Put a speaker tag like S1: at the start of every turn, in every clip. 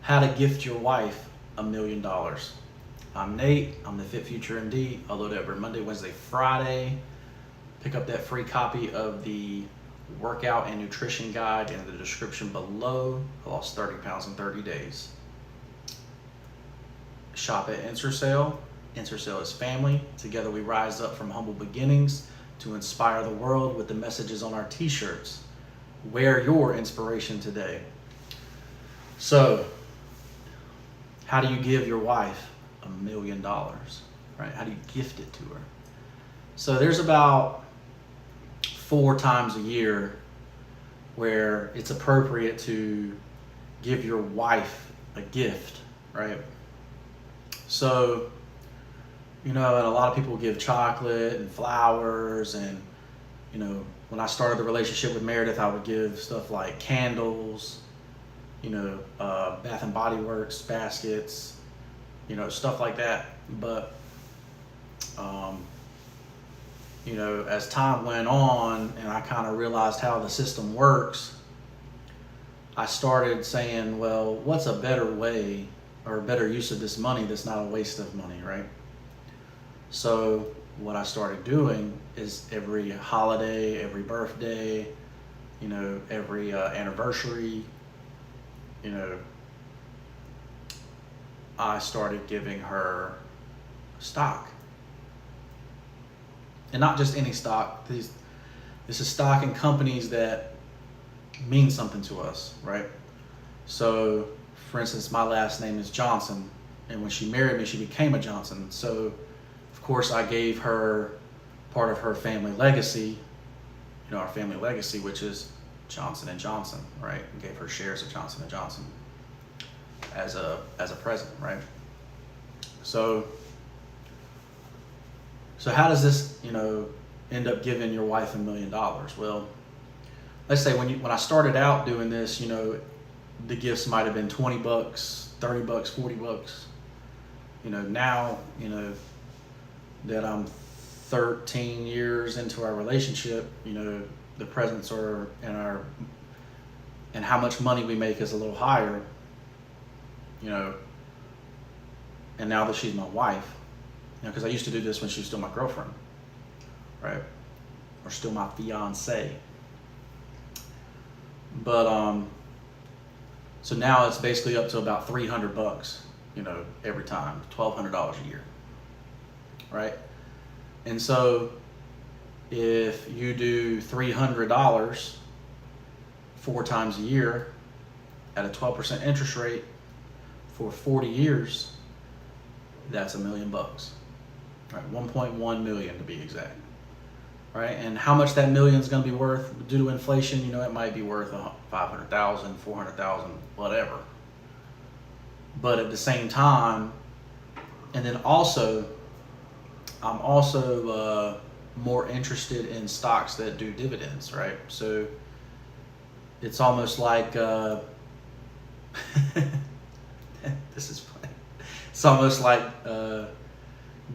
S1: how to gift your wife $1 million. I'm Nate, I'm the FitFutureMD. I load every Monday, Wednesday, Friday. Pick up that free copy of the workout and nutrition guide in the description below. I lost 30 pounds in 30 days. Shop at Ensorsale. Ensorsale is family. Together we rise up from humble beginnings to inspire the world with the messages on our t-shirts. Wear your inspiration today. So, how do you give your wife $1 million, right? How do you gift it to her? So there's about 4 times a year where it's appropriate to give your wife a gift, right? So, and a lot of people give chocolate and flowers, and, when I started the relationship with Meredith, I would give stuff like candles, Bath and Body Works baskets, stuff like that. But, as time went on and I kind of realized how the system works, I started saying, well, what's a better way or a better use of this money that's not a waste of money, right? So what I started doing is every holiday, every birthday, every anniversary, I started giving her stock. And not just any stock. This is stock in companies that mean something to us, right? So, for instance, my last name is Johnson, and when she married me, she became a Johnson. So, of course, I gave her part of her family legacy, our family legacy, which is Johnson & Johnson, right? And gave her shares of Johnson & Johnson as a present, right? So how does this, end up giving your wife $1 million? Well, let's say when I started out doing this, the gifts might have been $20, $30, $40. Now, that I'm 13 years into our relationship, the presents are and how much money we make is a little higher, and now that she's my wife, because I used to do this when she was still my girlfriend, right? Or still my fiance. But, so now it's basically up to about $300, every time, $1,200 a year, right? And so if you do $300 4 times a year at a 12% interest rate for 40 years, that's $1 million, right? 1.1 million to be exact, right? And how much that million is going to be worth due to inflation, it might be worth 500,000, 400,000, whatever. But at the same time, and then also, I'm also more interested in stocks that do dividends, right? So it's almost like this is funny. It's almost like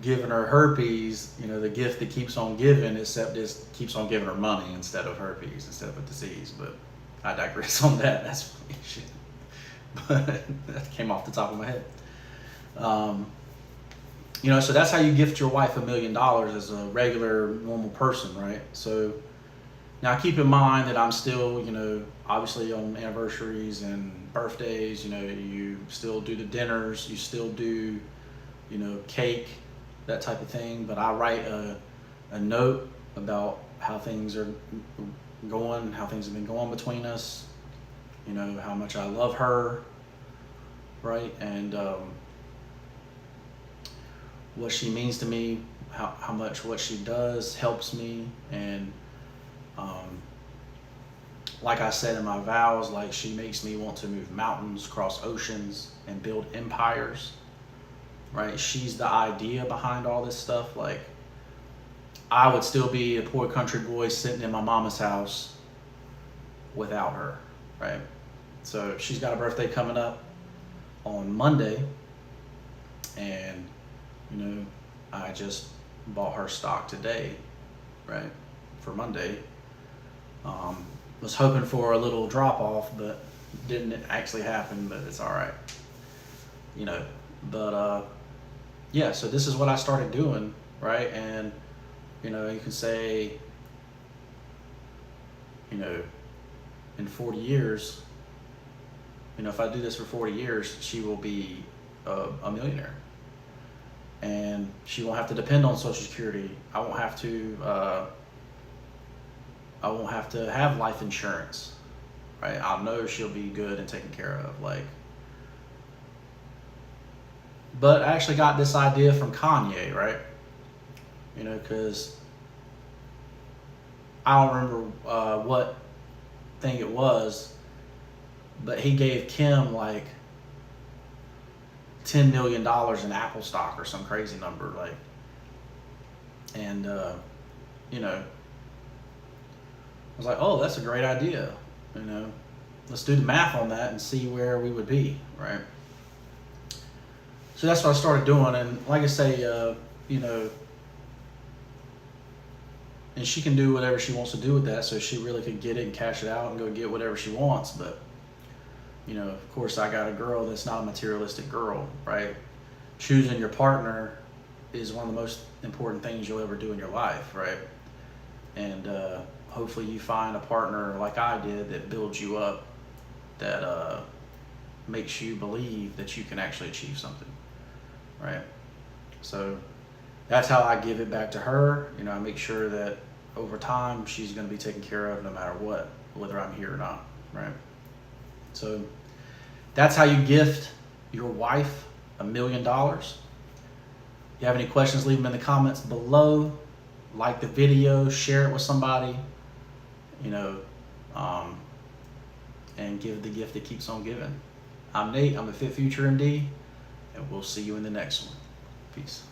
S1: giving her herpes, the gift that keeps on giving, except it keeps on giving her money instead of herpes, instead of a disease. But I digress on that. That's funny shit. But that came off the top of my head. So that's how you gift your wife $1 million as a regular, normal person, right? So now keep in mind that I'm still, obviously on anniversaries and birthdays, you still do the dinners, you still do, cake, that type of thing. But I write a note about how things are going, how things have been going between us, how much I love her, right? And what she means to me, how much what she does helps me. And like I said in my vows, like she makes me want to move mountains, cross oceans, and build empires, right? She's the idea behind all this stuff. Like, I would still be a poor country boy sitting in my mama's house without her, right? So she's got a birthday coming up on Monday, and I just bought her stock today, right, for Monday. Was hoping for a little drop off, but didn't actually happen, but it's all right. you know, but yeah, so this is what I started doing, right? And, you know, you can say, you know, in 40 years, you know, if I do this for 40 years, she will be a millionaire. And she won't have to depend on Social Security. I won't have to have life insurance, right? I'll know she'll be good and taken care of, like. But I actually got this idea from Kanye, right? You know, because I don't remember what thing it was, but he gave Kim like $10 million in Apple stock or some crazy number, like. And you know, I was like, oh, that's a great idea. You know, let's do the math on that and see where we would be, right? So that's what I started doing, and like I say, you know, and she can do whatever she wants to do with that, so she really could get it and cash it out and go get whatever she wants. But, you know, of course, I got a girl that's not a materialistic girl, right? Choosing your partner is one of the most important things you'll ever do in your life, right? And hopefully you find a partner like I did that builds you up, that makes you believe that you can actually achieve something, right? So that's how I give it back to her. You know, I make sure that over time she's going to be taken care of no matter what, whether I'm here or not, right? So that's how you gift your wife $1 million. If you have any questions, leave them in the comments below. Like the video, share it with somebody, you know, and give the gift that keeps on giving. I'm Nate, I'm a FitFutureMD, and we'll see you in the next one. Peace.